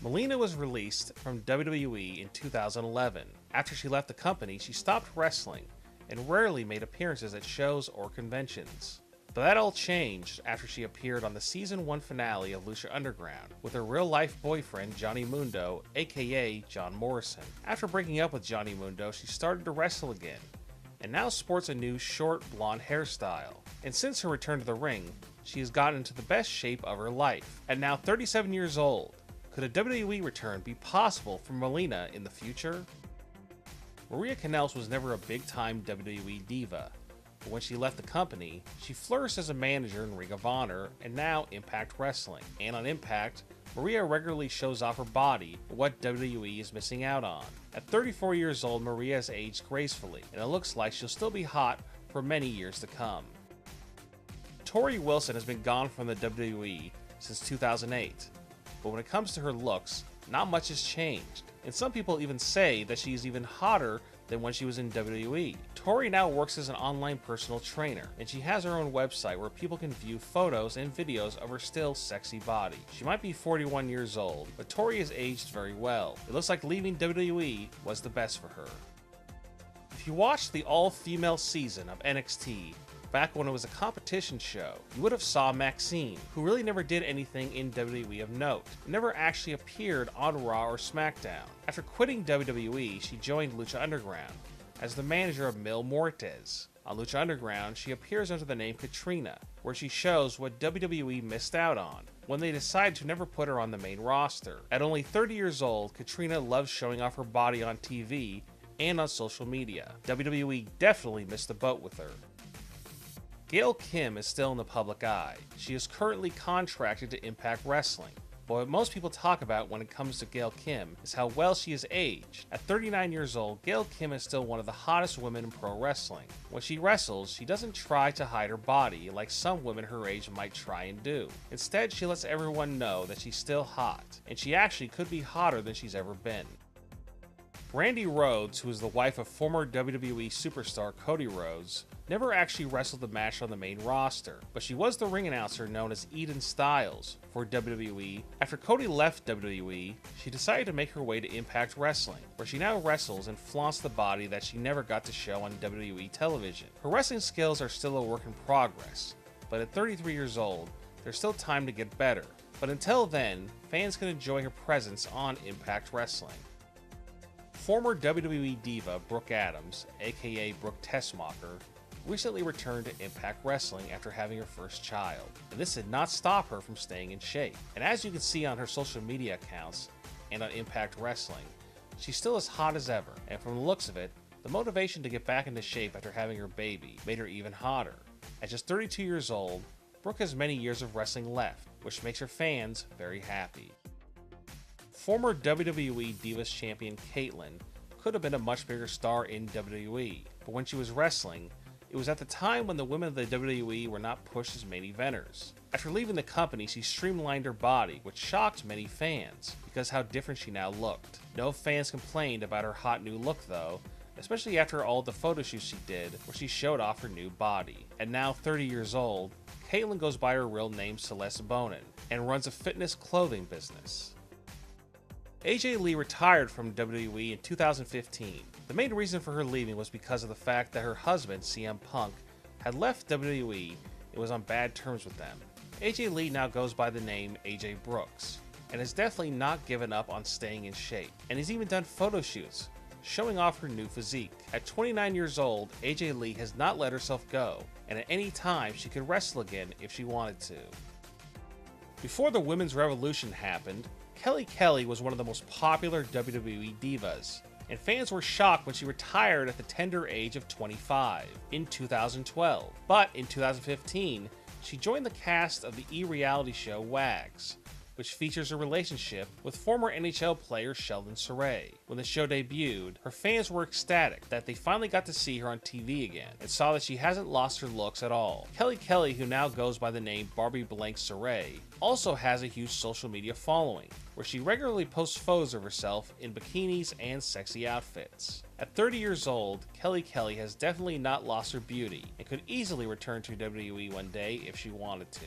Melina was released from WWE in 2011. After she left the company, she stopped wrestling and rarely made appearances at shows or conventions. But that all changed after she appeared on the Season 1 finale of Lucha Underground with her real-life boyfriend Johnny Mundo, aka John Morrison. After breaking up with Johnny Mundo, she started to wrestle again, and now sports a new short blonde hairstyle. And since her return to the ring, she has gotten into the best shape of her life. At now 37 years old, could a WWE return be possible for Melina in the future? Maria Kanellis was never a big-time WWE diva, but when she left the company, she flourished as a manager in Ring of Honor and now Impact Wrestling. And on Impact, Maria regularly shows off her body, what WWE is missing out on. At 34 years old, Maria has aged gracefully, and it looks like she'll still be hot for many years to come. Tori Wilson has been gone from the WWE since 2008, but when it comes to her looks, not much has changed, and some people even say that she is even hotter than when she was in WWE. Tori now works as an online personal trainer, and she has her own website where people can view photos and videos of her still sexy body. She might be 41 years old, but Tori has aged very well. It looks like leaving WWE was the best for her. If you watched the all-female season of NXT, back when it was a competition show, you would have saw Maxine, who really never did anything in WWE of note, and never actually appeared on Raw or SmackDown. After quitting WWE, she joined Lucha Underground as the manager of Mil Muertes. On Lucha Underground, she appears under the name Katrina, where she shows what WWE missed out on when they decided to never put her on the main roster. At only 30 years old, Katrina loves showing off her body on TV and on social media. WWE definitely missed the boat with her. Gail Kim is still in the public eye. She is currently contracted to Impact Wrestling, but what most people talk about when it comes to Gail Kim is how well she has aged. At 39 years old, Gail Kim is still one of the hottest women in pro wrestling. When she wrestles, she doesn't try to hide her body like some women her age might try and do. Instead, she lets everyone know that she's still hot, and she actually could be hotter than she's ever been. Brandy Rhodes, who is the wife of former WWE superstar Cody Rhodes, never actually wrestled the match on the main roster, but she was the ring announcer known as Eden Styles for WWE. After Cody left WWE, she decided to make her way to Impact Wrestling, where she now wrestles and flaunts the body that she never got to show on WWE television. Her wrestling skills are still a work in progress, but at 33 years old, there's still time to get better. But until then, fans can enjoy her presence on Impact Wrestling. Former WWE diva Brooke Adams, aka Brooke Tessmacher, recently returned to Impact Wrestling after having her first child, and this did not stop her from staying in shape. And as you can see on her social media accounts and on Impact Wrestling, she's still as hot as ever, and from the looks of it, the motivation to get back into shape after having her baby made her even hotter. At just 32 years old, Brooke has many years of wrestling left, which makes her fans very happy. Former WWE Divas champion Kaitlyn could have been a much bigger star in WWE, but when she was wrestling, it was at the time when the women of the WWE were not pushed as main eventers. After leaving the company, she streamlined her body, which shocked many fans because how different she now looked. No fans complained about her hot new look though, especially after all the photo shoots she did where she showed off her new body. And now 30 years old, Kaitlyn goes by her real name Celeste Bonin and runs a fitness clothing business. AJ Lee retired from WWE in 2015. The main reason for her leaving was because of the fact that her husband, CM Punk, had left WWE and was on bad terms with them. AJ Lee now goes by the name AJ Brooks, and has definitely not given up on staying in shape, and has even done photo shoots, showing off her new physique. At 29 years old, AJ Lee has not let herself go, and at any time she could wrestle again if she wanted to. Before the Women's Revolution happened, Kelly Kelly was one of the most popular WWE divas, and fans were shocked when she retired at the tender age of 25 in 2012. But in 2015, she joined the cast of the e-reality show Wags, which features a relationship with former NHL player Sheldon Surrey. When the show debuted, her fans were ecstatic that they finally got to see her on TV again, and saw that she hasn't lost her looks at all. Kelly Kelly, who now goes by the name Barbie Blank Surrey, also has a huge social media following, where she regularly posts photos of herself in bikinis and sexy outfits. At 30 years old, Kelly Kelly has definitely not lost her beauty, and could easily return to WWE one day if she wanted to.